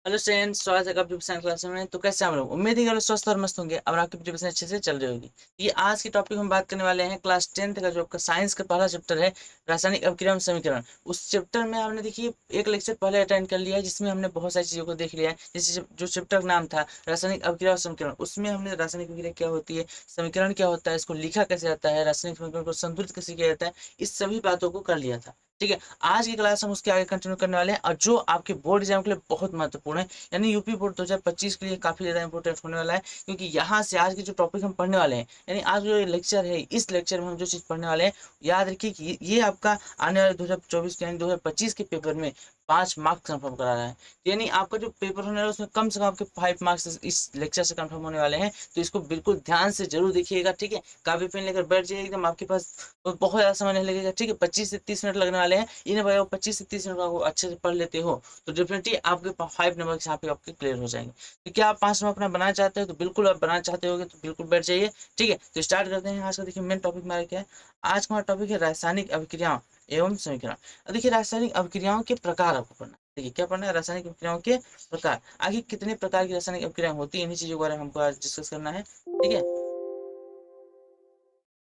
Hello student, स्वागत है आपके साइंस क्लास में। तो कैसे आप लोग? उम्मीद है कि आप लोग स्वस्थ और मस्त होंगे और आपकी प्रिपरेशन अच्छे से चल रही होगी। ये आज की टॉपिक हम बात करने वाले हैं क्लास 10th का जो आपका साइंस का पहला चैप्टर है, रासायनिक अभिक्रिया एवं समीकरण। उस चैप्टर में हमने देखिए एक लेक्चर पहले अटेंड कर लिया है, जिसमें हमने बहुत सारी चीज़ों को देख लिया है। जैसे जो चैप्टर का नाम था रासायनिक अभिक्रिया और समीकरण, उसमें हमने रासायनिक अभिक्रिया क्या होती है, समीकरण क्या होता है, इसको लिखा कैसे जाता है, रासायनिक समीकरण को संतुलित कैसे किया जाता है, इस सभी बातों को कर लिया था। ठीक है, आज की क्लास हम उसके आगे कंटिन्यू करने वाले हैं, और जो आपके बोर्ड एग्जाम के लिए बहुत महत्वपूर्ण है, यानी यूपी बोर्ड 2025 के लिए काफी ज्यादा इंपॉर्टेंट होने वाला है। क्योंकि यहाँ से आज के जो टॉपिक हम पढ़ने वाले हैं, यानी आज जो लेक्चर है, इस लेक्चर में हम जो चीज पढ़ने वाले हैं, याद रखिए कि ये आपका आने वाले 2024 यानी 2025 के पेपर में 5 मार्क्स कंफर्म करा रहा है। यानी आपका जो पेपर होने वाला है उसमें कम से कम आपके 5 मार्क्स इस लेक्चर से कंफर्म होने वाले हैं। तो इसको बिल्कुल ध्यान से जरूर देखिएगा। ठीक है, कापी पेन लेकर बैठ जाइए, एकदम आपके पास बहुत ज्यादा समय नहीं लगेगा। ठीक है, 25 से 30 मिनट लगने वाले हैं। इन्हें भाई 25 से 30 मिनट को अच्छे से पढ़ लेते हो तो डेफिनेटली आपके 5 नंबर यहाँ पे आपके क्लियर हो जाएंगे। तो क्या आप 5 नंबर अपना बनाना चाहते हो? तो बिल्कुल आप बनाना चाहते होगे तो बिल्कुल बैठ जाइए। ठीक है, तो स्टार्ट करते हैं आज का। देखिए मेन टॉपिक हमारा क्या है। आज का हमारा टॉपिक है रासायनिक अभिक्रियाओं एवं समीकरण। अब देखिए रासायनिक अभिक्रियाओं के प्रकार आपको पढ़ना है। देखिए क्या पढ़ना है, रासायनिक अभिक्रियाओं के प्रकार। आखिर कितने प्रकार की रासायनिक अभिक्रियाएं होती है, इन्हीं चीजों के बारे में हमको आज डिस्कस करना है। ठीक है,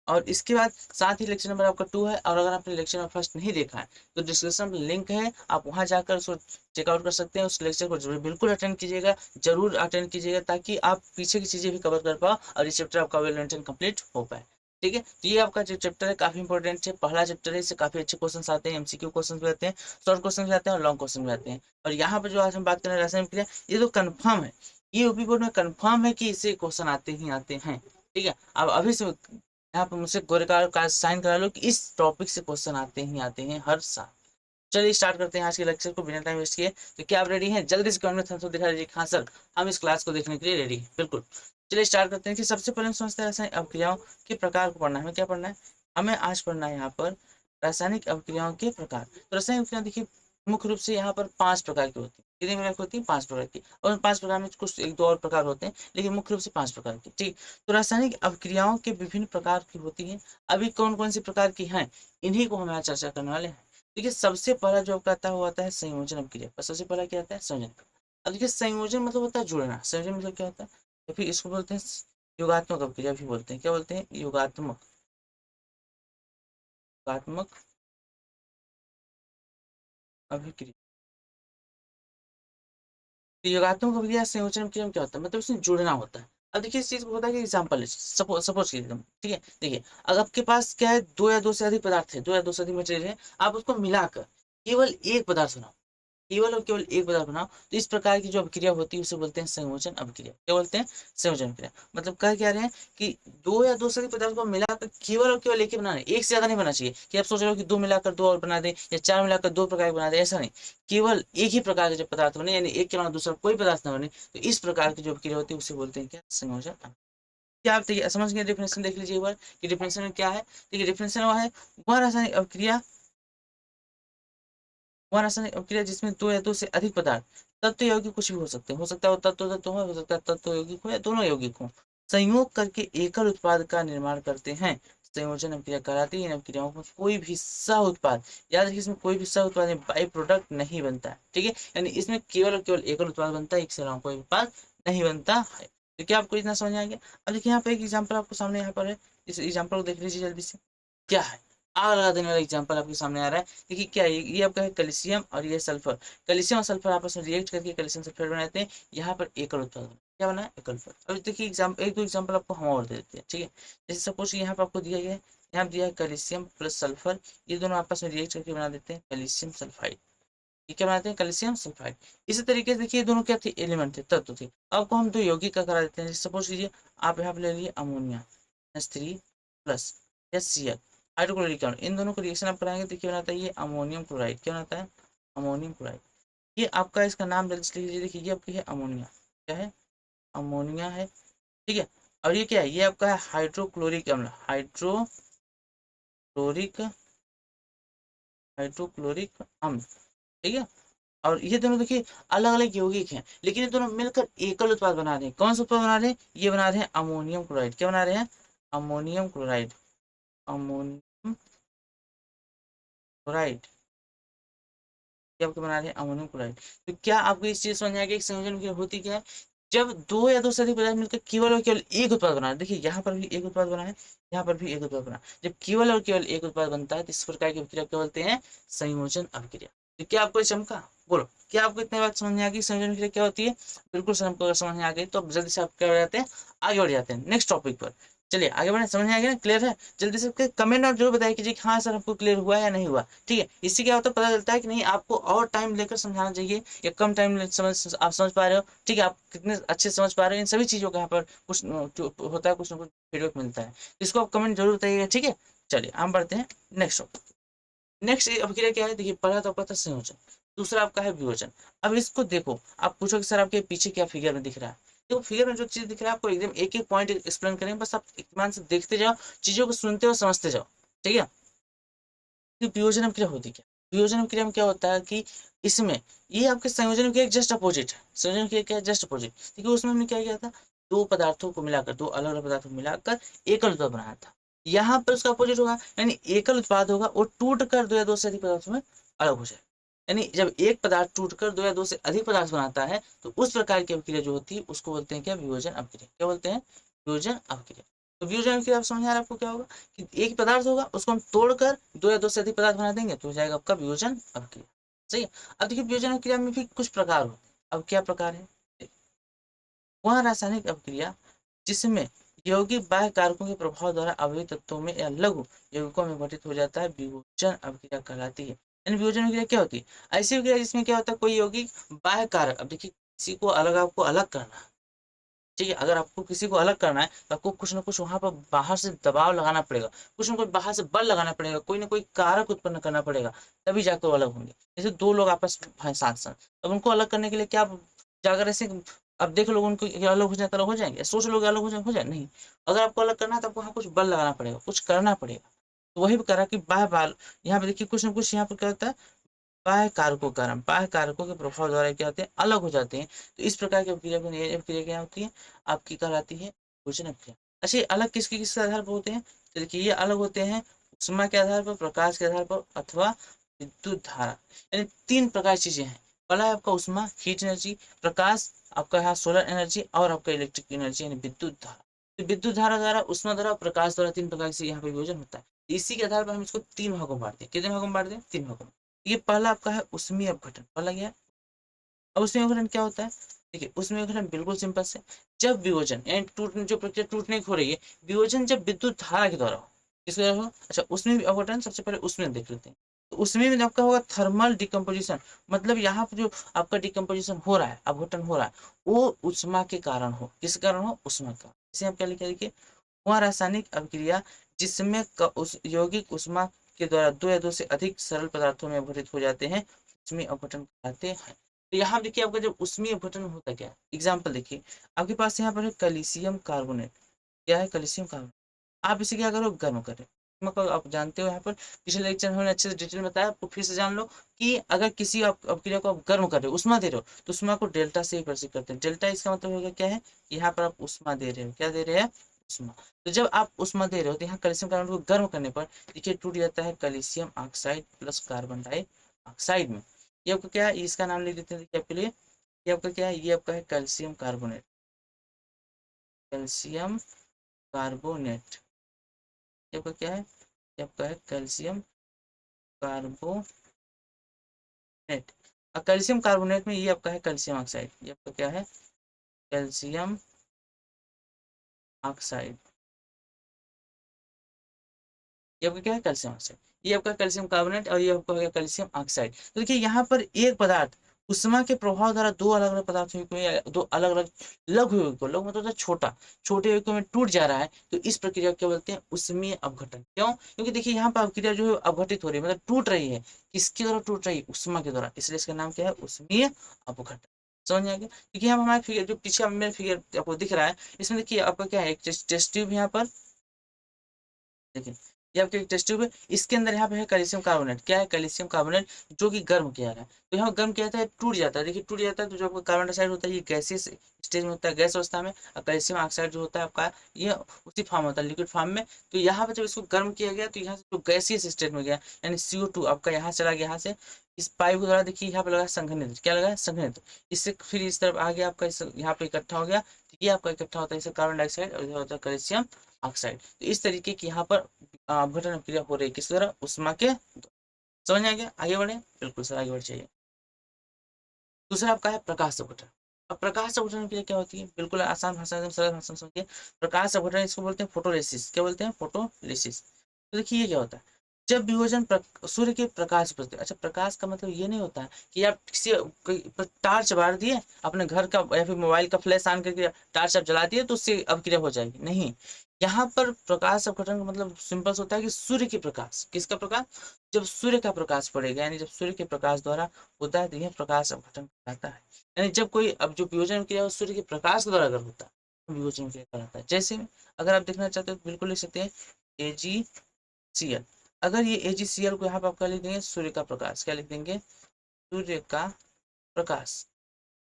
और इसके बाद साथ ही लेक्चर नंबर आपका 2 है। और अगर आपने लेक्चर नंबर फर्स्ट नहीं देखा है तो डिस्क्रिप्शन में लिंक है, आप वहां जाकर उसको चेकआउट कर सकते हैं। उस लेक्चर को जरूर बिल्कुल अटेंड कीजिएगा, जरूर अटेंड कीजिएगा, ताकि आप पीछे की चीजें भी कवर कर पाओ और ये चैप्टर आपका वेल मेंटेन कंप्लीट हो पाए। ठीक है, तो ये आपका जो चैप्टर है काफी इंपॉर्टेंट है, पहला चैप्टर है, इससे काफी अच्छे क्वेश्चन आते हैं, एमसीक्यू क्वेश्चन भी आते हैं, शॉर्ट क्वेश्चन भी आते हैं और लॉन्ग क्वेश्चन भी आते हैं। और यहाँ पर जो आज हम बात कर रहे हैं रासायनिक क्रिया, ये तो कन्फर्म है, ये यूपी बोर्ड में कन्फर्म है कि इससे क्वेश्चन आते ही आते हैं। ठीक है, अब अभी से यहाँ पर मुझसे गोरे का साइन करा लो कि इस टॉपिक से क्वेश्चन आते ही आते हैं हर साल। चलिए स्टार्ट करते हैं आज के लेक्चर को बिना टाइम वेस्ट किए। तो क्या आप रेडी हैं? जल्दी से कमेंट में थम्स अप दिखा दीजिए। हाँ सर, हम इस क्लास को देखने के लिए रेडी हैं। बिल्कुल, चलिए स्टार्ट करते हैं। कि सबसे पहले हम समझते हैं रासायनिक अभिक्रियाओं के प्रकार को पढ़ना है। हमें क्या पढ़ना है? हमें आज पढ़ना है यहाँ पर रासायनिक अभिक्रियाओं के प्रकार। तो रासायनिक अभिक्रिया देखिए मुख्य रूप से यहाँ पर 5 प्रकार की होती है। कितनी प्रकार की होती है? 5 प्रकार की। और उन 5 प्रकार में कुछ एक दो और प्रकार होते हैं, लेकिन मुख्य रूप से 5 प्रकार की। ठीक, तो रासायनिक अभिक्रियाओं के विभिन्न प्रकार की होती हैं। अभी कौन कौन सी प्रकार की हैं, इन्हीं को हम यहाँ चर्चा करने वाले हैं। देखिए सबसे पहला जो आपका आता है वो आता है संयोजन अभिक्रिया। और सबसे पहला क्या आता है? संयोजन। अब देखिए संयोजन मतलब होता है जुड़ना। संयोजन मतलब क्या होता है? तो फिर इसको बोलते हैं योगात्मक अभिक्रिया भी बोलते हैं। क्या बोलते हैं? योगात्मक, योगात्मक अभिक्रिया। तो योगात्मक अभिक्रिया संयोजन अभिक्रिया में क्या होता है? मतलब इसमें जुड़ना होता है। अब देखिए इस चीज को होता है कि एग्जाम्पल सपोज सपोज कीजिए एकदम। ठीक है, देखिए अगर आपके पास क्या है, दो या दो से अधिक पदार्थ है, दो या दो से अधिक मटेरियल है, आप उसको मिलाकर केवल एक पदार्थ बनाओ, केवल और केवल एक पदार्थ बनाओ, तो इस प्रकार की जो अभिक्रिया होती है उसे बोलते हैं संयोजन अभिक्रिया। क्या बोलते हैं? संयोजन अभिक्रिया। मतलब कह क्या रहे हैं कि दो या दो से अधिक पदार्थ को मिलाकर केवल और केवल एक ही बनाना है, एक से ज्यादा नहीं बनना चाहिए कि आप सोच रहे हो कि दो मिलाकर दो और बना दे या चार मिलाकर दो प्रकार के बना दे, ऐसा नहीं। केवल एक ही प्रकार के जो पदार्थ बने, यानी एक के अलावा दूसरा कोई पदार्थ न बने, तो इस प्रकार की जो अभिक्रिया होती है उसे बोलते हैं क्या? संयोजन अभिक्रिया। क्या आप समझ गए? डिफिनेशन देख लीजिए एक बार कि डिफिनेशन में क्या है। देखिए डिफिनेशन वह है, वह रासायनिक अभिक्रिया, वह रासायनिक अभिक्रिया जिसमें दो या दो से अधिक पदार्थ तत्व यौगिक कुछ भी हो सकते हैं, हो सकता है वो तत्व तत्व हो सकता है तत्व यौगिक हो या दोनों यौगिक हो, संयोग करके एकल उत्पाद का निर्माण करते हैं, संयोजन अभिक्रिया कहलाती है। इन अभिक्रियाओं में कोई भी सह उत्पाद, याद रखिए इसमें कोई भी सह उत्पाद बाई प्रोडक्ट नहीं बनता है। ठीक है, यानी इसमें केवल और केवल एकल उत्पाद बनता है, एक से अलावा कोई उत्पाद नहीं बनता है। तो क्या आपको इतना समझ आ गया? अब देखिए यहाँ पे एक एग्जाम्पल आपको सामने यहाँ पर है, इस एग्जाम्पल को देख लीजिए जल्दी से। क्या है? आग लगा देने वाला एग्जाम्पल आपके सामने आ रहा है। देखिए क्या है, ये आपका है कैल्शियम और ये सल्फर। कैल्शियम और सल्फर आपस में रिएक्ट करके कैल्शियम सल्फेट बनाते हैं। यहाँ पर एकल उत्पाद बना। क्या बना है? एकल उत्पाद। अब देखिए एग्जाम्पल, एक दो एग्जाम्पल आपको हम और दे देते हैं। ठीक है, जैसे सपोज यहाँ पर आपको दिया गया है, यहाँ दिया है कैल्शियम प्लस सल्फर, ये दोनों आपस में रिएक्ट करके बना देते हैं कैल्शियम सल्फाइड। ये क्या बनाते हैं? Calcium sulphide. इसी तरीके से देखिए दोनों क्या थे? एलिमेंट थे, तत्व थे। आपको हम दो यौगिक का करा देते हैं। सपोज कीजिए आप यहाँ पे ले लिए ammonia H3 plus HCl hydrochloric acid, इन दोनों को रिएक्शन आप कराएंगे तो क्या बनाता है? ये अमोनियम क्लोराइड। क्या बनाता है? Ammonium chloride. ये आपका इसका नाम जल्दी से लिख लीजिए। देखिए ये आपकी है अमोनिया। क्या है? अमोनिया है। ठीक है, और ये क्या है? ये आपका है हाइड्रोक्लोरिक अम्ल, हाइड्रोक्लोरिक, हाइड्रोक्लोरिक अम्ल। ठीक है, और ये दोनों देखिए अलग अलग यौगिक हैं, लेकिन ये दोनों मिलकर एकल उत्पाद बना रहे हैं। कौन सा उत्पाद बना रहे हैं? ये बना रहे हैं अमोनियम क्लोराइड। क्या बना रहे हैं? Ammonium chloride, ammonium chloride. ये आपके बना रहे हैं अमोनियम क्लोराइड। तो क्या आपको इस चीज समझ में आ गया कि संयोजन अभिक्रिया होती क्या है? जब दो या दो से अधिक पदार्थ मिलकर केवल और केवल एक उत्पाद बना है, देखिए यहाँ पर भी एक उत्पाद बना है, यहाँ पर भी एक उत्पाद बना है। जब केवल और केवल एक उत्पाद बनता है तो इस प्रकार की अभिक्रिया क्या बोलते हैं? संयोजन अभिक्रिया। तो क्या आपको ये चमका? बोलो, क्या आपको इतनी बात समझ में आ गई संयोजन अभिक्रिया क्या होती है? बिल्कुल सर, हमको अगर समझ में आ गई तो जल्दी से आप क्या हो जाते हैं, आगे बढ़ जाते हैं नेक्स्ट टॉपिक पर। चलिए आगे बढ़े, समझ में आ गया ना, क्लियर है? जल्दी से कमेंट और जरूर बताइए कि हाँ सर हमको क्लियर हुआ या नहीं हुआ। ठीक है, इससे क्या होता है, पता चलता है कि नहीं आपको और टाइम लेकर समझाना चाहिए या कम टाइम समझ आप समझ पा रहे हो। ठीक है, आप कितने अच्छे समझ पा रहे हो इन सभी चीजों का यहाँ पर कुछ जो होता है, कुछ ना कुछ फीडबैक मिलता है, इसको आप कमेंट जरूर बताइएगा। ठीक है, चलिए हम बढ़ते हैं नेक्स्ट टॉपिक। नेक्स्ट अभिक्रिया क्या है? देखिए, पहला तो आपका था संयोजन, दूसरा आपका है वियोजन। अब इसको देखो, आप पूछो कि सर आपके पीछे क्या फिगर में दिख रहा है? देखो, फिगर में जो चीज दिख रहा है आपको एकदम एक एक पॉइंट एक्सप्लेन करेंगे, बस आप इत्मीनान से देखते जाओ, चीजों को सुनते हो, समझते जाओ। ठीक है, कि वियोजन अभिक्रिया होती क्या? वियोजन अभिक्रिया में क्या होता है कि इसमें ये आपके संयोजन के जस्ट अपोजिट है। संयोजन के क्या जस्ट अपोजिट, देखिए उसमें हमने क्या किया था, दो पदार्थों को मिलाकर, दो अलग अलग पदार्थों को मिलाकर एकल उत्पाद बनाया था। यहाँ पर उसका अपोजिट होगा, यानी एकल उत्पाद होगा और टूट कर दो या दो से अधिक पदार्थों में अलग हो जाए। यानी जब एक पदार्थ टूटकर दो या दो से अधिक पदार्थ बनाता है तो उस प्रकार की अभिक्रिया जो होती है उसको बोलते हैं क्या? वियोजन अभिक्रिया। क्या बोलते हैं? वियोजन अभिक्रिया। तो वियोजन अभिक्रिया आप समझ आ रहा है आपको क्या होगा कि एक पदार्थ होगा, उसको हम तोड़कर दो या दो से अधिक पदार्थ बना देंगे तो हो जाएगा आपका वियोजन अभिक्रिया। सही है। अब देखिए, वियोजन अभिक्रिया में भी कुछ प्रकार हो। अब क्या प्रकार है? वह रासायनिक अभिक्रिया जिसमें यौगिक बाह्य कारकों के प्रभाव द्वारा अवयवी तत्वों में या लघु यौगिकों में घटित हो जाता है, वियोजन अभिक्रिया कहलाती है। यानी वियोजन अभिक्रिया क्या होती है? ऐसी अभिक्रिया जिसमें क्या होता है, कोई यौगिक बाह्य कारक, अब देखिए किसी को अलग, आपको अलग करना है। ठीक है, अगर आपको किसी को अलग करना है तो आपको कुछ ना कुछ वहां पर बाहर से दबाव लगाना पड़ेगा, कुछ ना कुछ बाहर से बल लगाना पड़ेगा, कोई ना कोई कारक उत्पन्न करना पड़ेगा, तभी जाकर वो अलग होंगे। जैसे दो लोग आपस में हैं साथ साथ, अब उनको अलग करने के लिए क्या जाकर ऐसे, अब देख लो उनको अलग हो जाए तो अलग हो जाएंगे, सोच लो अलग हो जाए नहीं। अगर आपको अलग करना है तो आपको वहाँ कुछ बल लगाना पड़ेगा, कुछ करना पड़ेगा। तो वही करा कि बाह्य बाल, यहाँ पे देखिए कुछ ना कुछ यहाँ पर क्या होता है, बाह्य कारकों के कारण, बाह्य कारकों के प्रभाव द्वारा क्या होते हैं, अलग हो जाते हैं। तो इस प्रकार की अभिक्रिया को ये अभिक्रिया क्या होती है, आपकी कहलाती है वियोजन अभिक्रिया। अच्छा, ये अलग किसके आधार पर होते हैं? तो देखिए ये अलग होते हैं ऊष्मा के आधार पर, प्रकाश के आधार पर, अथवा विद्युत धारा। यानी तीन प्रकार की चीजें हैं। पहला है आपका ऊष्मा, हीट एनर्जी, प्रकाश, आपका यहाँ सोलर एनर्जी, और आपका इलेक्ट्रिक एनर्जी यानी विद्युत धारा। तो विद्युत धारा द्वारा, ऊष्मा द्वारा, प्रकाश द्वारा, तीन प्रकार से यहाँ पे वियोजन होता है। इसी के आधार पर हम इसको तीन भागों में बांटते हैं। कितने भागों में बांटते हैं? तीन भागों में। ये पहला आपका है उष्मीय अपघटन, पहला गया। अब उष्मीय अपघटन क्या होता है? देखिए, उष्मीय अपघटन बिल्कुल सिंपल से, जब वियोजन यानी टूटने, जो प्रक्रिया टूटने की हो रही है, वियोजन जब विद्युत धारा के द्वारा हो, किसके द्वारा हो? अच्छा, उष्मीय अपघटन सबसे पहले उसमें देख लेते हैं। तो उसमें में आपका होगा थर्मल डिकम्पोजिशन, मतलब यहाँ पर जो आपका डिकम्पोजिशन हो रहा है, अपघटन हो रहा है, वो उष्मा के कारण हो। किस कारण हो? उष्मा का। इसे आप क्या लिखे? देखिए, वह रासायनिक अभिक्रिया जिसमें उस यौगिक उष्मा के द्वारा दो या दो से अधिक सरल पदार्थों में अपघटित हो जाते हैं, उसमें अपघटन कहलाते हैं। तो यहाँ देखिए आपका जब उसमें अपघटन होता क्या है, एग्जाम्पल देखिए, आपके पास यहाँ पर है कैल्शियम कार्बोनेट। क्या है? Calcium carbonate. आप इसे क्या करो? गर्म करें। मतलब आप जानते हो, यहाँ पर पिछले लेक्चर में अच्छे से डिटेल में बताया, आपको फिर से जान लो कि अगर किसी अपक्रिया को आप गर्म कर रहे हो, उष्मा दे रहे हो, तो उष्मा को डेल्टा से ही प्रदर्शित करते हैं। डेल्टा इसका मतलब होगा क्या है, यहाँ पर आप उष्मा दे रहे हो। क्या दे रहे हैं? उष्मा। तो जब आप उष्मा दे रहे हो तो यहाँ कैल्शियम कार्बोनेट को गर्म करने पर देखिए टूट जाता है calcium oxide plus carbon dioxide में। ये आपका क्या है, इसका नाम लिख देते हैं देखिए आपके लिए। ये आपका क्या है? ये आपका है कैल्शियम कार्बोनेट, कैल्शियम कार्बोनेट। ये आपका क्या है? ये आपका है कैल्शियम कार्बोनेट। और कैल्शियम कार्बोनेट में ये आपका है कैल्शियम ऑक्साइड। ये आपका क्या है? Calcium oxide. ये आपका क्या है? Calcium oxide. ये आपका कैल्शियम कार्बोनेट और ये आपका हो गया कैल्शियम ऑक्साइड। तो देखिए यहाँ पर एक पदार्थ उष्मा के प्रभाव द्वारा दो अलग अलग पदार्थों को या दो अलग अलग लघु यौगिकों को, लघु मतलब होता है छोटा, छोटे यौगिकों में टूट जा रहा है, तो इस प्रक्रिया को क्या बोलते हैं? उष्मीय अपघटन। क्यों? क्योंकि देखिए यहाँ पर अभिक्रिया जो है अपघटित हो रही है, मतलब टूट रही है। किसके द्वारा टूट रही है? उष्मा के द्वारा, इसलिए इसका नाम क्या है? उष्मीय अपघटन। समझ में आ गया? क्योंकि यहाँ हमारा फिगर जो पीछे मेरा फिगर आपको दिख रहा है, इसमें देखिए आपका क्या है, एक टेस्ट ट्यूब यहाँ पर देखिए, ये आपके एक टेस्ट ट्यूब है, इसके अंदर यहाँ पे है कैल्शियम कार्बोनेट। क्या है? कैल्शियम कार्बोनेट, जो कि गर्म किया रहा है। तो यहाँ गर्म किया जाता है, टूट जाता है। देखिए टूट जाता है तो जो आपका कार्बन डाइऑक्साइड होता है ये गैसेस स्टेज में होता है, गैस अवस्था में, और कैल्शियम ऑक्साइड जो होता है आपका ये उसी फॉर्म होता है, लिक्विड फॉर्म में। तो यहाँ पे जब इसको गर्म किया गया तो यहाँ से जो गैसियस स्टेट में गया, यानी CO2 आपका यहाँ चला गया, यहाँ से इस पाइप के द्वारा देखिए यहाँ पे लगा संघनित्र, क्या लगा संघनित्र, इससे फिर इस तरफ आ गया आपका, यहाँ पे इकट्ठा हो गया, तो ये आपका इकट्ठा होता है इससे कार्बन डाइऑक्साइड और इधर होता है कैल्शियम ऑक्साइड। तो इस तरीके की यहाँ पर अपघटन अभिक्रिया हो रही है, किस द्वारा, उष्मा के। समझ में आ गया, आगे बढ़े, बिल्कुल सर आगे बढ़ जाइए। दूसरा आपका है प्रकाश अपघटन। अब प्रकाश अपघटन की क्या होती है, बिल्कुल आसान भाषा में, सरल भाषा में समझिए। प्रकाश अपघटन इसको बोलते हैं फोटोलिसिस, क्या बोलते हैं, फोटोलिसिस। तो देखिए ये क्या होता है, जब विभोजन सूर्य के प्रकाश पर, अच्छा प्रकाश का मतलब ये नहीं होता है कि आप किसी पर टार्च बार दिए अपने घर का या फिर मोबाइल का फ्लैश ऑन करके टार्च आप जला दिए तो उससे अपक्रिया हो जाएगी, नहीं। यहाँ पर प्रकाश अपघटन का मतलब सिंपल होता है कि सूर्य के प्रकाश, किसका प्रकाश, जब सूर्य का प्रकाश पड़ेगा, यानी जब सूर्य के प्रकाश द्वारा होता है तो यह प्रकाश अपघटन कहलाता है। यानी जब कोई, अब जो विभोजन क्रिया है सूर्य के प्रकाश के द्वारा अगर होता है तो विभोजन क्रिया कहलाता है। जैसे अगर आप देखना चाहते हो तो बिल्कुल लिख सकते हैं AgCl। अगर ये AgCl को यहाँ पर आप क्या लिख देंगे, सूर्य का प्रकाश, क्या लिख देंगे, सूर्य का प्रकाश।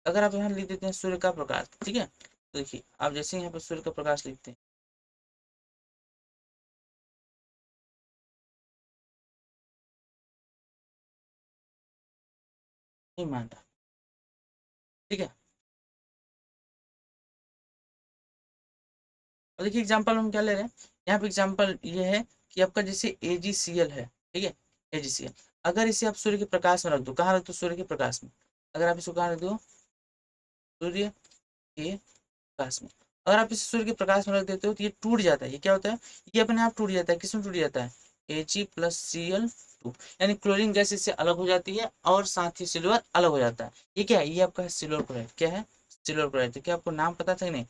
अगर आप यहाँ लिख देते हैं सूर्य का प्रकाश, ठीक है, तो देखिए आप जैसे यहाँ पर सूर्य का प्रकाश लिखते हैं, नहीं मानता, ठीक है। और देखिए एग्जाम्पल हम क्या ले रहे हैं, यहाँ पे एग्जाम्पल ये है कि आपका जैसे AgCl है, ठीक है, AgCl। अगर इसे आप सूर्य के प्रकाश में रख दो, कहाँ रख दो, सूर्य के प्रकाश में। अगर आप इसको कहाँ रख दो, सूर्य के प्रकाश में। अगर आप इसे सूर्य के प्रकाश में रख देते हो तो ये टूट जाता है, ये क्या होता है, ये अपने आप टूट जाता है, किसमें टूट जाता है, Ag+Cl2, यानी क्लोरीन गैस इससे अलग हो जाती है और साथ ही सिल्वर अलग हो जाता है। ये क्या है, ये आपका है सिल्वर क्लोराइड, क्या है, सिल्वर क्लोराइड। तो क्या आपको नाम पता था कि नहीं,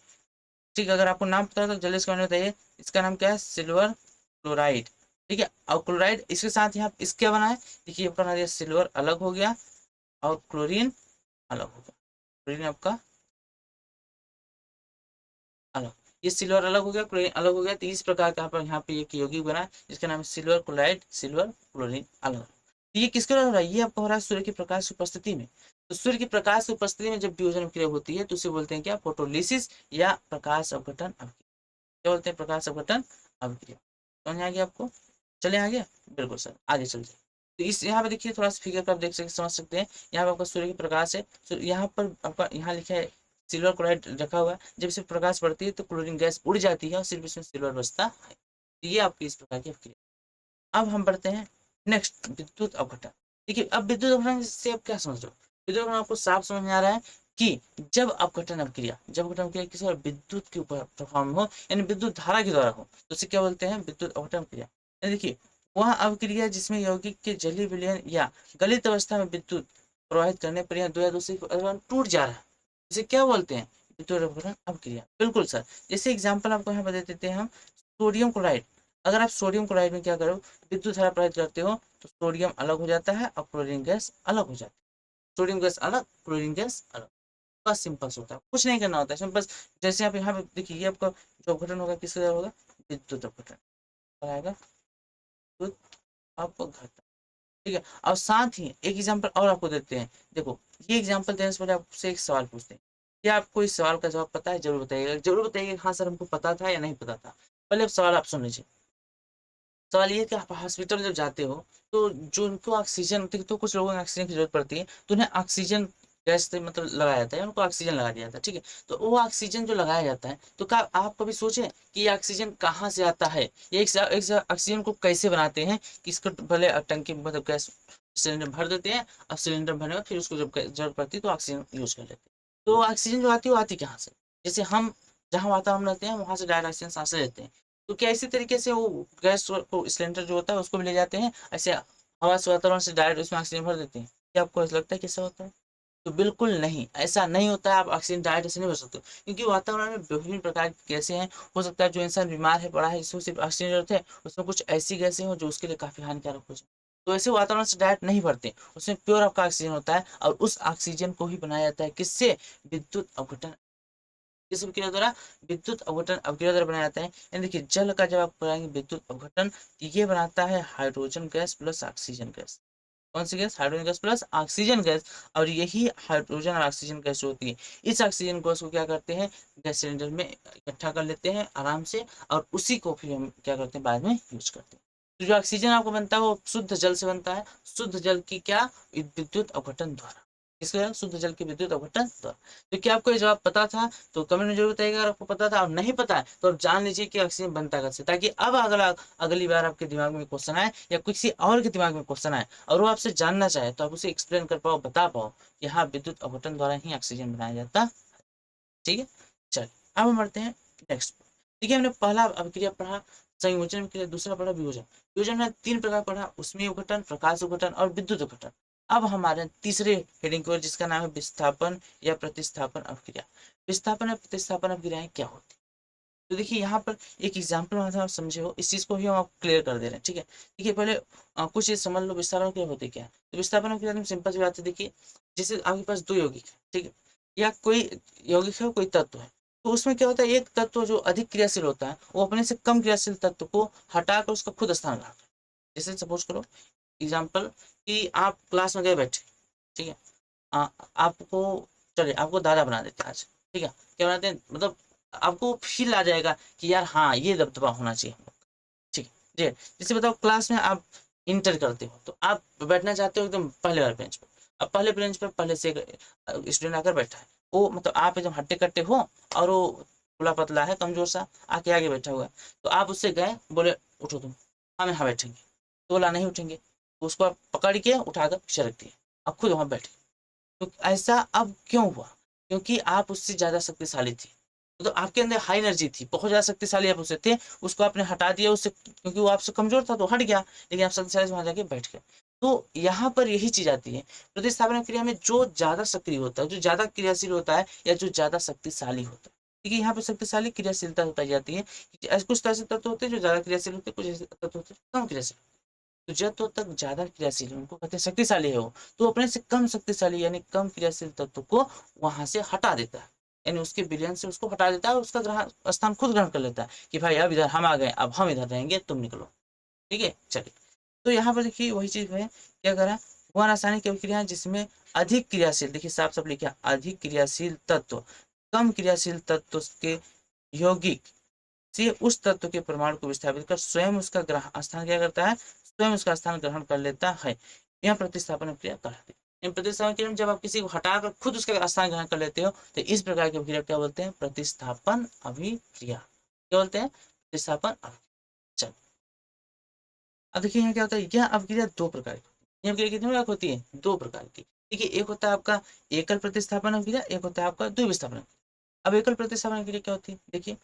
ठीक है, अगर आपको नाम पता है तो जल्दी से कमेंट में बताइए। इसका नाम क्या है, सिल्वर क्लोराइड, ठीक है। और क्लोराइड इसके साथ यहाँ इसके क्या बना है, देखिए आपका बना दिया, सिल्वर अलग हो गया और क्लोरीन अलग हो गया, क्लोरीन आपका अलग, ये सिल्वर अलग हो गया, क्लोरीन अलग हो गया, तो इस प्रकार का यहाँ पे एक यौगिक बना है जिसका नाम है सिल्वर क्लोराइड, सिल्वर क्लोरीन अलग। तो ये किसके द्वारा हो रहा है, ये आपका हो रहा है सूर्य के प्रकाश की उपस्थिति में। तो सूर्य के प्रकाश की उपस्थिति में जब विभोजन क्रिया होती है तो उसे बोलते हैं क्या, फोटोलिसिस या प्रकाश अपघटन अभिक्रिया। क्या बोलते हैं, प्रकाश अपघटन अभिक्रिया। समझ में आ गया आपको, चले आगे, बिल्कुल सर आगे चल जाए। तो इस यहाँ पे देखिए थोड़ा सा फिगर पर आप देख सकते समझ सकते हैं, यहाँ पे आपका सूर्य के प्रकाश है, यहाँ पर आपका यहाँ लिखा है सिल्वर क्लोराइड रखा हुआ है, जब इसे प्रकाश पड़ती है तो क्लोरीन गैस उड़ जाती है और सिर्फ इसमें सिल्वर बचता है। तो ये आपकी इस प्रकार की अभिक्रिया। अब हम बढ़ते हैं नेक्स्ट, विद्युत अपघटन। देखिए अब विद्युत अपघटन से आप क्या समझ रहे हो, विद्युत अपघटन आपको साफ समझ में आ रहा है कि जब अपघटन अभिक्रिया, जब अपघटन अभिक्रिया किसी और विद्युत के ऊपर परफॉर्म हो, यानी विद्युत धारा के द्वारा हो, तो उसे क्या बोलते हैं, विद्युत अपघटन क्रिया। देखिए वह अभिक्रिया जिसमें यौगिक के जलीय विलयन या गलित अवस्था में विद्युत प्रवाहित करने पर दो या दूसरे टूट जा रहा है, इसे क्या बोलते हैं, विद्युत अपघटन अभिक्रिया। बिल्कुल सर, जैसे एग्जाम्पल आपको यहाँ बता देते हैं हम, सोडियम क्लोराइड। अगर आप सोडियम क्लोराइड में क्या करो, विद्युत धारा प्रवाहित करते हो तो सोडियम अलग हो जाता है और क्लोरीन गैस अलग हो जाती है, सोडियम गैस अलग, क्लोरीन गैस अलग। बस सिंपल होता है, कुछ नहीं करना होता है इसमें, बस जैसे आप यहाँ पे देखिए ये आपका जो अपघटन होगा किसके द्वारा होगा, विद्युत अपघटन आएगा, विद्युत अपघटन, ठीक है। और साथ ही एक एग्जाम्पल और आपको देते हैं, देखो ये एग्जाम्पल देने से पहले आपसे एक सवाल पूछते हैं, क्या आपको इस सवाल का जवाब पता है, जरूर बताइएगा, जरूर बताइएगा हाँ सर हमको पता था या नहीं पता था। पहले अब सवाल आप सुन लीजिए। सवाल ये है कि आप हॉस्पिटल जब जाते हो तो जो उनको ऑक्सीजन, तो कुछ लोगों को ऑक्सीजन की जरूरत पड़ती है तो उन्हें ऑक्सीजन गैस से मतलब लगाया जाता है, उनको ऑक्सीजन लगा दिया जाता है, ठीक है। तो वो ऑक्सीजन जो लगाया जाता है तो क्या आप कभी सोचे कि ये ऑक्सीजन कहाँ से आता है, ये एक ऑक्सीजन को कैसे बनाते हैं, कि इसको भले टंकी मतलब गैस सिलेंडर भर देते हैं, अब सिलेंडर भरने में फिर उसको जब जरूरत पड़ती है तो ऑक्सीजन यूज कर लेते हैं। तो ऑक्सीजन जो आती है वो आती कहाँ से, जैसे हम जहाँ वातावरण रहते हैं वहां से डायरेक्ट ऑक्सीजन सांस लेते हैं, तो क्या इसी तरीके से वो गैस को सिलेंडर जो होता है उसको भी ले जाते हैं, ऐसे हवा से वातावरण से डायरेक्ट उसमें ऑक्सीजन भर देते हैं, क्या आपको ऐसा लगता है कैसा होता है, तो बिल्कुल नहीं, ऐसा नहीं होता है। आप ऑक्सीजन डायरेक्ट ऐसे नहीं भर सकते, क्योंकि वातावरण में विभिन्न प्रकार की गैसें हैं, हो सकता है जो इंसान बीमार है पड़ा है जिसको सिर्फ ऑक्सीजन जरूरत है, उसमें कुछ ऐसी गैसें हो जो उसके लिए काफी हानिकारक हो जाए, तो ऐसे वातावरण से डायरेक्ट नहीं भरते, उसमें प्योर आपका ऑक्सीजन होता है और उस ऑक्सीजन को ही बनाया जाता है किससे, विद्युत अपघटन, किस प्रक्रिया द्वारा, विद्युत अपघटन अपक्रिया द्वारा बनाया जाता है। यानी देखिए जल का जब आप बनाएंगे विद्युत अपघटन तो ये बनाता है hydrogen gas plus oxygen gas, कौन सी गैस, hydrogen gas plus oxygen gas. और यही हाइड्रोजन और ऑक्सीजन गैस होती है, इस ऑक्सीजन गैस को क्या करते हैं, गैस सिलेंडर में इकट्ठा कर लेते हैं आराम से, और उसी को फिर हम क्या करते हैं बाद में यूज करते हैं। तो जो ऑक्सीजन आपको बनता है वो शुद्ध जल से बनता है, शुद्ध जल की क्या, विद्युत अवघटन द्वारा। किसके द्वारा, शुद्ध जल के विद्युत अवघटन द्वारा। तो क्या आपको ये जवाब पता था, तो कमेंट में जरूर बताइएगा। अगर आपको पता था और नहीं पता है तो आप जान लीजिए कि ऑक्सीजन बनता कैसे, ताकि अब अगला अगली बार आपके दिमाग में क्वेश्चन आए या किसी और के दिमाग में क्वेश्चन आए और वो आपसे जानना चाहे तो आप उसे एक्सप्लेन कर पाओ, बता पाओ कि हाँ विद्युत अवघटन द्वारा ही ऑक्सीजन बनाया जाता है। ठीक है, चलिए अब हम बढ़ते हैं नेक्स्ट। देखिए हमने पहला अभिक्रिया पढ़ा संयोजन क्रिया, दूसरा पढ़ा वियोजन। वियोजन में 3 प्रकार पढ़ा, उष्मीय अपघटन, प्रकाश अपघटन और विद्युत अपघटन। अब हमारे तीसरे हेडिंग को जिसका नाम है विस्थापन या प्रतिस्थापन अभिक्रिया। विस्थापन या प्रतिस्थापन अभिक्रियाएं क्या होती है, तो देखिए यहाँ पर एक एग्जाम्पल आप समझे हो, इस चीज को ही हम आप क्लियर कर दे रहे हैं। ठीक है, देखिए पहले कुछ चीज समझ लो विस्थापन क्रिया होती क्या है। तो विस्थापन क्रिया सिंपल सी बात है, देखिए जैसे आपके पास 2 यौगिक है, ठीक है, या कोई यौगिक है कोई तत्व है, तो उसमें क्या होता है एक तत्व जो अधिक क्रियाशील होता है वो अपने से कम क्रियाशील तत्व को हटाकर उसका खुद स्थान ग्रहण करता है। जैसे सपोज करो एग्जाम्पल कि आप क्लास में गए बैठे, ठीक है, आपको चलिए आपको दादा बना देते हैं आज, ठीक है, क्या बनाते हैं मतलब आपको फील आ जाएगा कि यार हाँ ये दबदबा होना चाहिए हम लोग। ठीक है जी, जैसे बताओ क्लास में आप इंटर करते हो तो आप बैठना चाहते हो एकदम पहले वाले बेंच पर। अब पहले बेंच पर पहले से स्टूडेंट आकर बैठा है, वो मतलब आप एकदम हट्टे कट्टे हो और वो दुबला पतला है कमजोर सा आके आगे बैठा हुआ है, तो आप उससे गए बोले उठो तुम, हम यहाँ बैठेंगे, तो बोला नहीं उठेंगे, तो उसको आप पकड़ के उठाकर पीछे रख दिए, अब खुद वहां बैठे। तो ऐसा अब क्यों हुआ, क्योंकि आप उससे ज्यादा शक्तिशाली थे, तो आपके अंदर हाई एनर्जी थी, बहुत ज्यादा शक्तिशाली आप उससे थे, उसको आपने हटा दिया उससे क्योंकि वो आपसे कमजोर था तो हट गया, लेकिन आप शक्तिशाली वहां जाके बैठ गए। तो यहाँ पर यही चीज आती है, प्रतिस्थापन क्रिया में जो ज्यादा सक्रिय होता है, जो ज्यादा क्रियाशील होता है या जो ज्यादा शक्तिशाली होता है, देखिए यहाँ पे शक्तिशाली क्रियाशीलता बताई जाती है कि ऐसे कुछ ऐसे तत्व होते हैं जो ज्यादा क्रियाशील होते हैं, कुछ ऐसे तत्व होते हैं कम क्रियाशील। तो जब तो तक ज्यादा क्रियाशील है उनको कहते हैं शक्तिशाली है वो, तो अपने से कम शक्तिशाली यानी कम क्रियाशील तत्व को वहां से हटा देता है, यानी उसके विलयन से उसको हटा देता है और उसका ग्रहण स्थान खुद ग्रहण कर लेता है कि भाई अब इधर हम आ गए, अब हम इधर रहेंगे तुम निकलो। ठीक है चलिए, तो यहाँ पर देखिए वही चीज है, क्या करा, वह रासायनिक अभिक्रिया जिसमें अधिक क्रियाशील, देखिए साफ साफ लिखा अधिक क्रियाशील तत्व कम क्रियाशील तत्व के यौगिक से उस तत्व के परमाणु को विस्थापित कर स्वयं उसका ग्रहण स्थान क्या करता है, स्वयं उसका स्थान ग्रहण कर लेता है, यह प्रतिस्थापन क्रिया कहलाती है। प्रतिस्थापन क्रिया में जब आप किसी को हटाकर खुद उसका स्थान ग्रहण कर लेते हो तो इस प्रकार की अभिक्रिया क्या बोलते हैं, प्रतिस्थापन अभिक्रिया। क्या बोलते हैं, प्रतिस्थापन अभिक्रिया। चलो अब देखिए यहाँ क्या होता है, यह अभिक्रिया 2 प्रकार की, यह अभिक्रिया कितने प्रकार की होती है, 2 प्रकार की। देखिए एक होता है आपका एकल प्रतिस्थापन अभिक्रिया, एक होता है आपका द्विविस्थापन अभिक्रिया। अब एकल प्रतिस्थापन अभिक्रिया क्या होती है, देखिए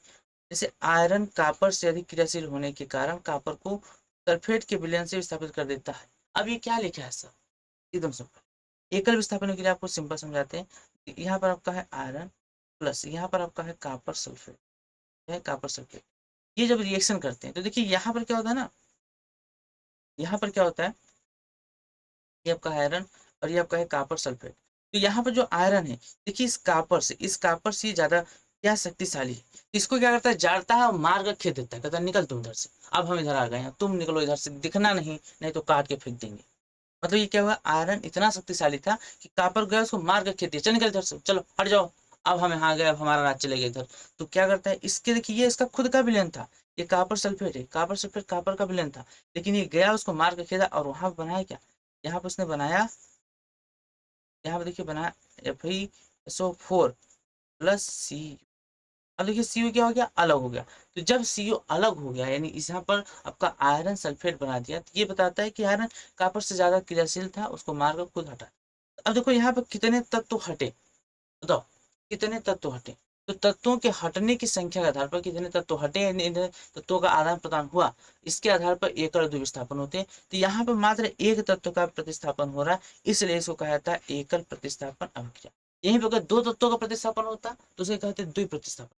जैसे आयरन कापर से अधिक क्रियाशील होने के कारण कापर को सल्फेट के विलयन से विस्थापित कर देता है। अब ये क्या लिखा है सर, एकदम सिंपल, एकल विस्थापन के लिए आपको सिंपल समझाते हैं। यहाँ पर आपका है आयरन प्लस यहाँ पर आपका है कापर सल्फेट, है कापर सल्फेट, ये जब रिएक्शन करते हैं तो देखिए यहाँ पर क्या होता है ना, यहाँ पर क्या होता है, ये आपका आयरन और ये आपका है कापर सल्फेट। तो यहाँ पर जो आयरन है देखिए इस कापर से ज्यादा क्या शक्तिशाली है, इसको क्या करता है जाता है और मार कर खेत देता है, कहता है निकल तुम इधर से, अब हम इधर आ गए हैं तुम निकलो इधर से, दिखना नहीं, नहीं तो काट के फेंक देंगे। मतलब ये क्या हुआ, आयरन इतना शक्तिशाली था कि कापर गया उसको मार कर खेत दिया, चल निकल इधर से चलो हट जाओ, अब हम यहाँ गए अब हमारा राज चलेगा इधर। तो क्या करता है इसके, देखिए ये इसका खुद का विलेन था, ये कापर सल्फेट है, कापर सल्फेट कापर का विलेन था, लेकिन ये गया उसको मार कर खेदा और वहां पर बनाया क्या, यहाँ पर उसने बनाया, यहाँ पर देखिए बनाया Fe SO4 प्लस सी। अब देखिए सीयू क्या हो गया, अलग हो गया। तो जब सीयू अलग हो गया यानी इस यहाँ पर आपका आयरन सल्फेट बना दिया, तो ये बताता है कि आयरन कापर से ज्यादा क्रियाशील था, उसको मारकर खुद हटा। अब देखो यहाँ पर कितने तत्व हटे, बताओ कितने तत्व हटे, तो तत्वों के हटने की संख्या के आधार पर कितने तत्व हटे यानी इन तत्वों का आदान प्रदान हुआ, इसके आधार पर एकल द्विविस्थापन होते हैं। तो यहाँ पर मात्र एक तत्व का प्रतिस्थापन हो रहा है, इसलिए इसको कहा जाता है एकल प्रतिस्थापन अभिक्रिया। यहीं पर अगर 2 तत्वों का प्रतिस्थापन होता तो उसे कहते हैं द्विप्रतिस्थापन।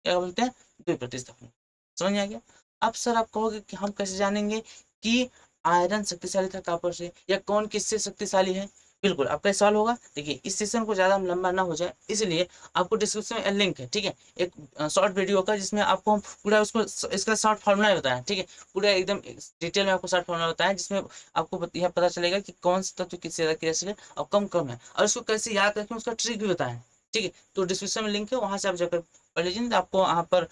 क्या बोलते हैं, द्विप्रतिस्थापन। समझ में आ गया। अब सर आप कहोगे कि हम कैसे जानेंगे कि आयरन शक्तिशाली था कॉपर से या कौन किससे शक्तिशाली है, बिल्कुल आपका सवाल होगा। देखिए इस सेशन को ज्यादा लंबा ना हो जाए इसलिए आपको डिस्क्रिप्शन में लिंक है, ठीक है, एक शॉर्ट वीडियो का जिसमें आपको हम पूरा उसको इसका शॉर्ट फॉर्मूला बताया, ठीक है, पूरा एकदम डिटेल में आपको शॉर्ट फॉर्मूला बताया जिसमें आपको यह पता चलेगा कि कौन सा तत्व किससे ज्यादा क्रियाशील है और कम कम है, और इसको कैसे याद रखें उसका ट्रिक भी बताया, ठीक है। तो डिस्क्रिप्शन में लिंक है, वहां से आप जाकर पढ़ लीजिए, तो आपको वहाँ पर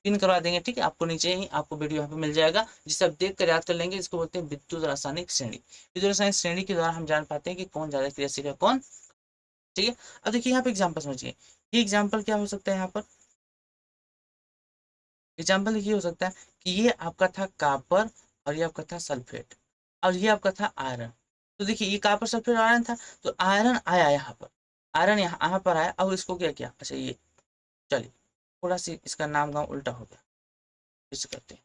पिन करवा देंगे, ठीक है। आपको नीचे ही आपको वीडियो यहाँ पे मिल जाएगा, जिसे आप देख कर याद कर लेंगे। इसको बोलते हैं विद्युत रासायनिक श्रेणी। विद्युत रासायनिक श्रेणी के द्वारा हम जान पाते हैं कि कौन ज्यादा क्रियाशील है, कौन, ठीक है। अब देखिए यहाँ पे एग्जाम्पल समझिए, ये एग्जाम्पल क्या हो सकता है यहाँ पर, एग्जाम्पल ये हो सकता है कि ये आपका था कापर और ये आपका था सल्फेट और ये आपका था आयरन। तो देखिए ये कापर सल्फेट आयरन था, तो आयरन आया यहाँ पर, आयरन यहाँ पर आया और इसको क्या किया, अच्छा ये, चलिए थोड़ा सी इसका नाम गाँव उल्टा हो गया, इसे करते हैं।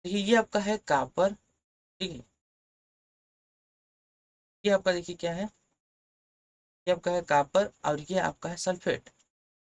देखिए ये आपका है कापर, ठीक है, ये आपका देखिए क्या है, ये आपका है कापर और ये आपका है सल्फेट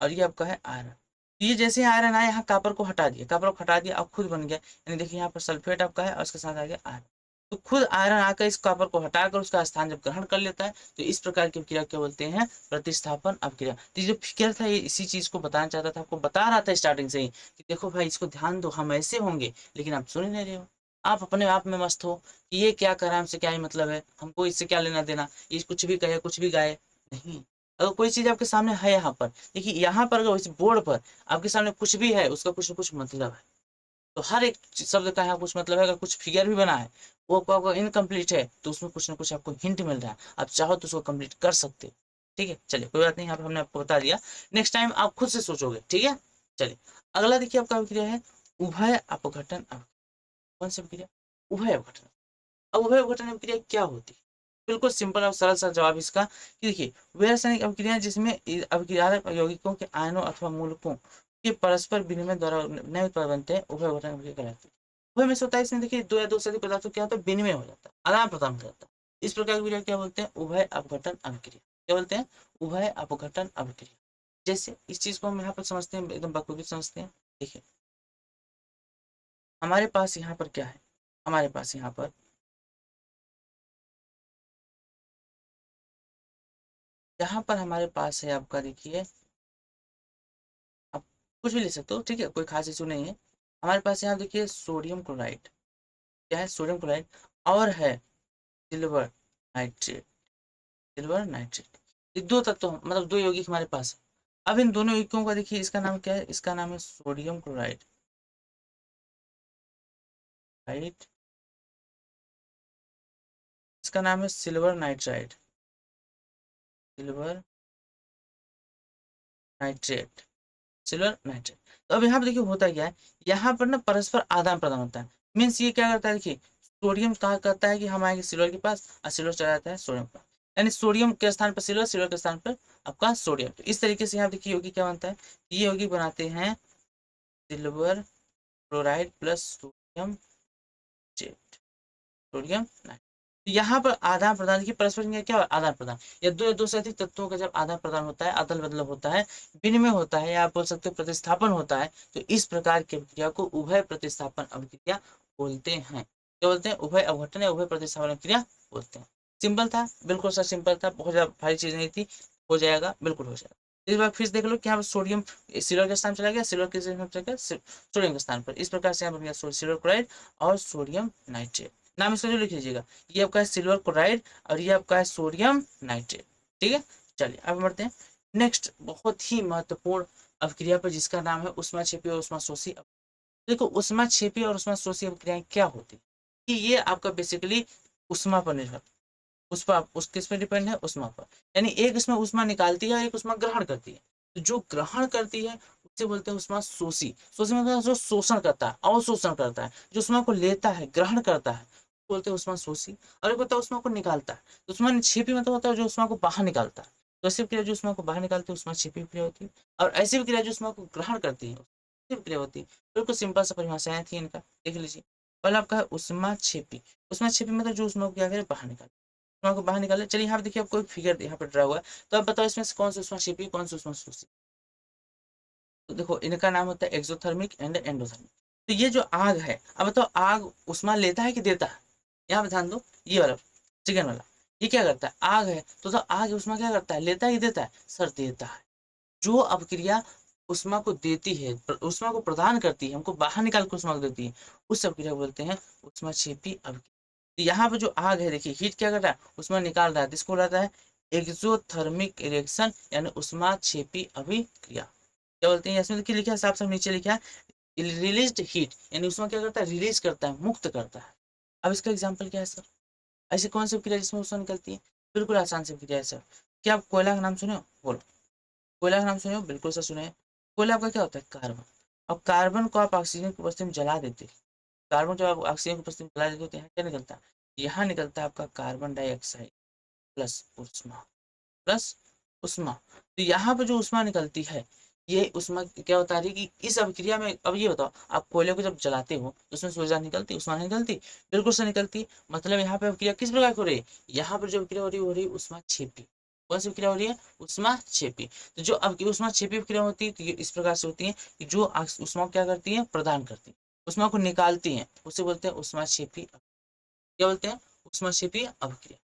और ये आपका है आयरन। तो ये जैसे आयरन आया यहाँ कापर को हटा दिया, कापर को हटा दिया अब खुद बन गया, यानी देखिए यहाँ पर सल्फेट आपका है और उसके साथ आ गया आयरन। तो खुद आयरन आकर इस कॉपर को हटाकर उसका स्थान जब ग्रहण कर लेता है, तो इस प्रकार की क्रिया क्या बोलते हैं, प्रतिस्थापन अपक्रिया। तो ये जो फिगर था ये इसी चीज को बताना चाहता था, आपको बता रहा था स्टार्टिंग से ही कि देखो भाई इसको ध्यान दो, हम ऐसे होंगे, लेकिन आप सुन ही नहीं रहे हो। आप अपने आप में मस्त हो कि ये क्या कर रहा है, हमसे क्या ही मतलब है, हमको इससे क्या लेना देना, ये कुछ भी कहे कुछ भी गाए, नहीं। अगर कोई चीज आपके सामने है यहाँ पर, देखिए यहाँ पर अगर इस बोर्ड पर आपके सामने कुछ भी है, उसका कुछ न कुछ मतलब है। तो हर एक शब्द का यहाँ कुछ मतलब है। अगर कुछ फिगर भी बना है, वो आपको इनकम्प्लीट है, तो उसमें कुछ ना कुछ आपको हिंट मिल रहा है, आप चाहो तो उसको कंप्लीट कर सकते हो, ठीक है। चलिए कोई बात नहीं, यहाँ पर हमने आपको बता दिया, नेक्स्ट टाइम आप खुद से सोचोगे, ठीक है। चलिए अगला देखिए आपका अभिक्रिया है उभय अपघटन अभिक्रिया। कौन सी अभिक्रिया, उभय अपघटन। अब उभय अपघटन अभिक्रिया क्या होती है, बिल्कुल सिंपल और सरल सा जवाब इसका कि देखिए वे रासायनिक अभिक्रियाएं जिसमें अभिक्रियारक यौगिकों के आयनों अथवा मूलकों के परस्पर विनिमय द्वारा नए उत्पाद बनते हैं, उभय अपघटन अभिक्रिया कहलाती है। उभय में से होता है, इसमें देखिए दो या दो से अधिक पदार्थों क्या होता है, विनिमय हो जाता है, आदान प्रदान हो जाता है। इस प्रकार की क्रिया क्या बोलते हैं, उभय अपघटन अभिक्रिया। क्या बोलते हैं, उभय अपघटन अभिक्रिया। जैसे इस चीज को हम यहाँ पर समझते हैं, एकदम बखूबी समझते हैं। देखिए हमारे पास यहाँ पर क्या है, हमारे पास यहाँ पर, यहाँ पर हमारे पास है आपका, देखिए आप कुछ भी ले सकते हो, ठीक है, कोई खास इशू नहीं है। हमारे पास यहाँ देखिए सोडियम क्लोराइड, क्या है, सोडियम क्लोराइड, और है सिल्वर नाइट्रेट, सिल्वर नाइट्रेट। ये दो तत्व मतलब दो यौगिक हमारे पास है। अब इन दोनों यौगिकों का देखिए इसका नाम क्या है, इसका नाम है सोडियम क्लोराइड, राइट, इसका नाम है silver nitride, silver nitrate, silver nitrate. तो अब यहाँ पर देखिए होता क्या है, यहाँ पर ना परस्पर आदान प्रदान होता है। मीन्स ये क्या करता है, देखिए सोडियम कहा करता है कि हम आएंगे सिल्वर के पास और सिल्वर चला जाता है सोडियम पर, यानी सोडियम के स्थान पर सिल्वर, सिल्वर के स्थान पर आपका सोडियम। तो इस तरीके से यहाँ देखिए यौगिक क्या बनता है, ये यौगिक बनाते हैं silver chloride plus sodium jet, sodium nitrate. तो यहाँ पर आदान प्रदान की परस्पर क्रिया क्या है, आदान प्रदान, या दो से अधिक तत्वों का जब आदान प्रदान होता है, अदल बदल होता है, विनिमय होता है, या आप बोल सकते हो प्रतिस्थापन होता है, तो इस प्रकार की अभिक्रिया को उभय प्रतिस्थापन अभिक्रिया बोलते हैं। क्या बोलते हैं, उभय अपघटन या उभय प्रतिस्थापन अभिक्रिया बोलते हैं। सिंपल था, बिल्कुल सा सिंपल था, बहुत ज्यादा भारी चीज नहीं थी, हो जाएगा, बिल्कुल हो जाएगा। इस बार फिर देख लो कि यहाँ पर सोडियम सिल्वर के स्थान चला गया, सिल्वर के स्थान चला गया सोडियम के स्थान पर, इस प्रकार से यहाँ पर सिल्वर क्लोराइड और सोडियम नाइट्रेट। नाम इसका जो लिख लीजिएगा, ये आपका है सिल्वर क्लोराइड और ये आपका है सोडियम नाइट्रेट, ठीक है। चलिए अब बढ़ते हैं नेक्स्ट बहुत ही महत्वपूर्ण अभिक्रिया पर, जिसका नाम है उष्माक्षेपी और उष्माशोषी। देखो उष्माक्षेपी और उष्माशोषी अभिक्रियाएं क्या होती है, कि ये आपका बेसिकली उष्मा पर निर्भर, उस पर उस किस पे डिपेंड है, उष्मा पर। यानी एक इसमें उष्मा निकालती है, एक उष्मा ग्रहण करती है। तो जो ग्रहण करती है उसे बोलते हैं उष्मा शोषी। शोषी मतलब जो शोषण करता है, अवशोषण करता है, जो उष्मा को लेता है, ग्रहण करता है, बोलते हैं उष्मा शोषी। और एक होता है उष्मा को निकालता है, तो उष्मा छिपी मतलब होता है जो उष्मा को बाहर निकालता है। तो ऐसी क्रिया जो उष्मा को बाहर निकालती है उष्मा छिपी क्रिया होती है, और ऐसी भी क्रिया जो उष्मा को ग्रहण करती है क्रिया होती है। बिल्कुल सिंपल सा परिभाषाएं थी इनका, देख लीजिए। पहला आपका है उष्मा छिपी, उष्मा छिपी मतलब जो उष्मा को क्या करे, बाहर निकाले, उष्मा को बाहर निकाले। चलिए यहाँ पे देखिए आपको एक फिगर यहाँ पे ड्रा हुआ है, तो आप बताओ इसमें से कौन सा उष्मा छिपी, कौन सा उष्मा शोषी। तो देखो इनका नाम होता है एक्सोथर्मिक एंड एंडोथर्मिक। तो ये जो आग है, अब बताओ आग उष्मा लेता है कि देता है, यहाँ पे ध्यान दो, ये वाला चिकन वाला, ये क्या करता है, आग है, तो आग उष्मा क्या करता है, लेता है कि देता है, सर देता है। जो अपक्रिया उष्मा को देती है, उष्मा को प्रदान करती है, हमको बाहर निकाल कर उष्मा को देती है, उस अपक्रिया को बोलते हैं उष्मा छेपी अपक्रिया। तो यहाँ पे जो आग है देखिए, हीट क्या कर रहा है, उष्मा निकाल रहा है, किसको बुलाता है, एक्सोथर्मिक रिएक्शन यानी उष्माक्षेपी अभिक्रिया। क्या बोलते हैं, इसमें देखिए लिखा है साफ साफ नीचे लिखा है रिलीज्ड हीट, यानी उसमें क्या करता है, रिलीज करता है, मुक्त करता है। अब इसका एग्जांपल क्या है सर, ऐसी कौन सी क्रिया जिसमें उष्मा निकलती है? बिल्कुल आसान सी क्रिया है सर। क्या आप कोयला का नाम सुने हो? बोलो, कोयला का नाम सुने हो? बिल्कुल सर सुने हैं। कोयला आपका क्या होता है, कार्बन। अब कार्बन को आप ऑक्सीजन की उपस्थिति में जला देते हैं, कार्बन जब आप ऑक्सीजन की उपस्थिति में जला देते हो तो यहाँ क्या निकलता है, यहाँ निकलता है आपका कार्बन डाइऑक्साइड प्लस उष्मा, प्लस उष्मा। तो यहाँ पर जो उष्मा निकलती है, ये उष्मा क्या बता रही है कि इस अभिक्रिया में, अब ये बताओ, आप कोयले को जब जलाते हो तो उसमें से ऊर्जा निकलती, उष्मा नहीं निकलती? बिल्कुल से निकलती। मतलब यहाँ पे अभिक्रिया किस प्रकार की हो रही है, यहाँ पर जो अभिक्रिया हो रही है, हो रही है उष्मा छेपी। कौन सी अभिक्रिया हो रही है, उष्मा छेपी। तो जो अब उष्मा छेपी अभिक्रिया होती है तो ये इस प्रकार से होती है कि जो उष्मा को क्या करती है, प्रदान करती है, उष्मा को निकालती है, उसे बोलते हैं उष्मा छेपी। क्या बोलते हैं, उष्माक्षेपीय अभिक्रिया।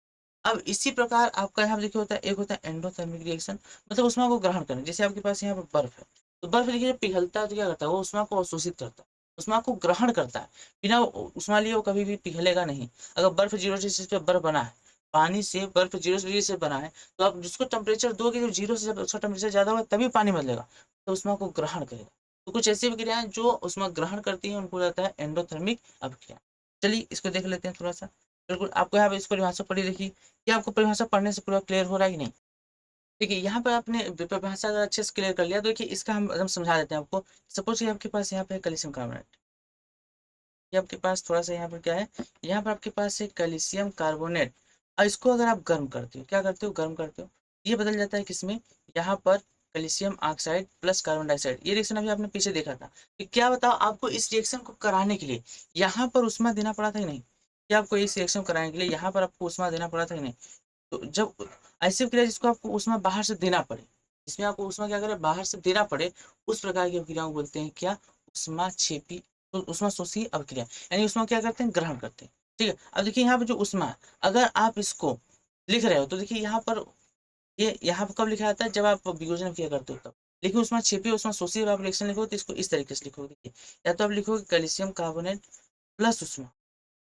अब इसी प्रकार आपका यहाँ देखिए होता है, एक होता है एंडोथर्मिक रिएक्शन, मतलब उष्मा को ग्रहण करना। जैसे आपके पास यहाँ पर बर्फ है, तो बर्फ देखिए जब पिघलता है तो क्या करता है, वो उष्मा को अवशोषित करता है, उष्मा को ग्रहण करता है। बिना उष्मा लिए वो कभी भी पिघलेगा नहीं। अगर बर्फ 0 सेल्सियस पे बर्फ बना है, पानी से बर्फ 0 डिग्री से बना है, तो आप जिसको टेम्परेचर दोगे, जब 0 से जब उसका टेम्परेचर ज्यादा होगा तभी पानी बदलेगा, तो उष्मा को ग्रहण करेगा। तो कुछ ऐसी अभिक्रियाएं जो उष्मा ग्रहण करती है उनको जाता है एंडोथर्मिक अभिक्रिया। चलिए इसको देख लेते हैं थोड़ा सा। बिल्कुल आपको यहाँ पे इसको परिभाषा पढ़ी देखिए, क्या आपको परिभाषा पढ़ने से पूरा क्लियर हो रहा है कि नहीं? देखिए यहाँ पर आपने परिभाषा अगर अच्छे से क्लियर कर लिया तो देखिए इसका हम समझा देते हैं आपको। सपोज कि आपके पास यहाँ पे कैल्शियम कार्बोनेट, ये आपके पास थोड़ा सा यहाँ पर क्या है, यहाँ पर आपके पास है कैल्शियम कार्बोनेट। और इसको अगर आप गर्म करते हो, क्या करते हो, गर्म करते हो, ये बदल जाता है किसमें, यहाँ पर calcium oxide plus carbon dioxide. ये रिएक्शन अभी आपने पीछे देखा था कि क्या बताओ, आपको इस रिएक्शन को कराने के लिए यहाँ पर उष्मा देना पड़ा था कि नहीं? क्या आपको इस रिएक्शन को कराने के लिए यहाँ पर आपको उष्मा देना पड़ा था कि नहीं? तो जब ऐसी क्रिया जिसको आपको उष्मा बाहर से देना पड़े, जिसमें आपको उष्मा क्या करे, बाहर से देना पड़े, उस प्रकार की अभिक्रिया को बोलते हैं क्या, उष्मा छेपी, तो उष्मा शोषी अभिक्रिया। यानी उष्मा क्या करते हैं, ग्रहण करते हैं। ठीक है, अब देखिए यहाँ पर जो उष्मा है, अगर आप इसको लिख रहे हो तो देखिए यहाँ पर, ये यहाँ पर कब लिखा जाता है, जब आप वियोजन किया करते हो तब। लेकिन उष्मा छेपी उष्मा शोषी आप रिएक्शन लिखो तो इसको इस तरीके से लिखोगे, देखिए, या तो आप लिखोगे कैल्शियम कार्बोनेट प्लस उष्मा,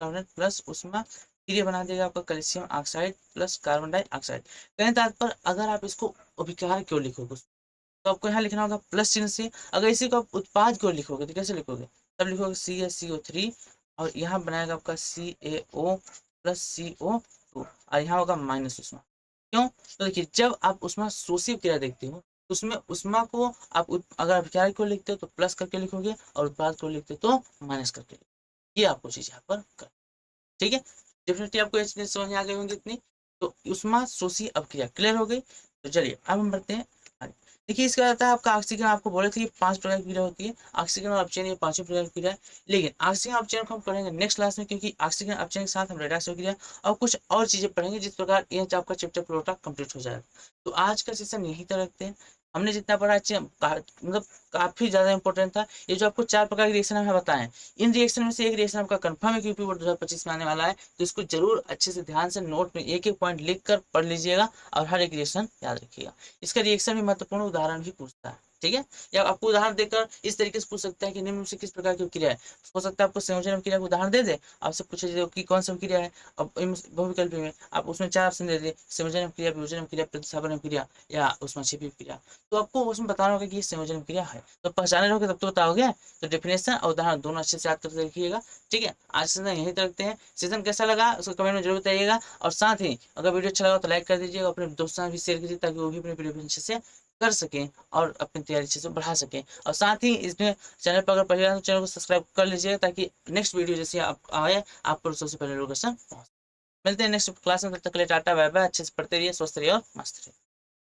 कार्बोनेट प्लस उष्मा, फिर ये बना देगा आपका calcium oxide plus carbon dioxide. कहने तात्पर्य, अगर आप इसको अभिकार क्यों लिखोगे तो आपको यहाँ लिखना होगा प्लस चिन्ह से। अगर इसी को आप उत्पाद क्यों लिखोगे तो कैसे लिखोगे, तब लिखोगे CaCO3, और यहाँ बनाएगा आपका CaO प्लस CO2, और यहाँ होगा माइनस उष्मा। क्यों, तो देखिए जब आप उष्मा शोषी क्रिया देखते हो तो उसमें उष्मा को आप अगर अभिकार को लिखते हो तो प्लस करके लिखोगे, और उत्पाद को लिखते हो तो माइनस करके लिखोगे। ये आपको चीज यहाँ पर कर, ठीक है। डेफिनेटली आपको ये चीजें समझ में आ गई होंगी इतनी। तो उष्मा शोषी अभिक्रिया क्लियर हो गई। तो चलिए अब हम बढ़ते हैं आगे। देखिए इसका आता है आपका ऑक्सीजन, आपको बोले थे कि 5 प्रकार की क्रिया होती है, ऑक्सीजन और अपचयन, ये 5 प्रकार की क्रिया है। लेकिन ऑक्सीजन अपचयन को हम पढ़ेंगे नेक्स्ट क्लास में, क्योंकि ऑक्सीजन अपचयन के साथ हम रेडॉक्स क्रिया और कुछ और चीजें पढ़ेंगे, जिस प्रकार ये आपका चैप्टर पूरा कंप्लीट हो जाएगा। तो आज का सेशन यहीं तक रखते हैं। हमने जितना पढ़ा मतलब काफी ज्यादा इंपॉर्टेंट था। ये जो आपको 4 प्रकार के रिएक्शन हमें बताएं, इन रिएक्शन में से एक रिएक्शन आपका कंफर्म है कि यूपी बोर्ड 2025 में आने वाला है, तो इसको जरूर अच्छे से ध्यान से नोट में एक एक पॉइंट लिख कर पढ़ लीजिएगा, और हर एक रिएक्शन याद रखिएगा। इसका रिएक्शन भी महत्वपूर्ण उदाहरण भी पूछता है, ठीक है। या आपको उदाहरण देकर इस तरीके से पूछ सकता है कि निम्न से किस प्रकार की क्रिया है। हो सकता है आपको संयोजन क्रिया का उदाहरण दे दे, आपसे पूछे कि कौन सी क्रिया है। अब बहुविकल्पी में आप उसमें 4 ऑप्शन दे दे, संयोजन क्रिया, वियोजन क्रिया, प्रतिस्थापन क्रिया, या उसमें छिपी क्रिया। तो आपको उसमें बताना होगा कि ये संयोजन क्रिया है, तो पहचाने रहोगे तब तो बताओगे। तो डेफिनेशन और उदाहरण दोनों अच्छे से याद करके रखिएगा, ठीक है। आज सेशन यहीं तक रखते हैं। सेशन कैसा लगा उसको कमेंट में जरूर बताइएगा, और साथ ही अगर वीडियो अच्छा लगा तो लाइक कर दीजिएगा, अपने दोस्तों भी शेयर कीजिए, ताकि वो भी अपने वीडियो अच्छे से कर सकें और अपनी तैयारी अच्छे से बढ़ा सकें। और साथ ही इसमें चैनल पर अगर पहले तो चैनल को सब्सक्राइब कर लीजिएगा, ताकि नेक्स्ट वीडियो जैसे आप आए आप पर सबसे पहले लोकेशन पहुंच। मिलते हैं नेक्स्ट क्लास में, तब तक के लिए टाटा बाय बाय। अच्छे से पढ़ते रहिए, स्वस्थ रहिए और मस्त रहिए।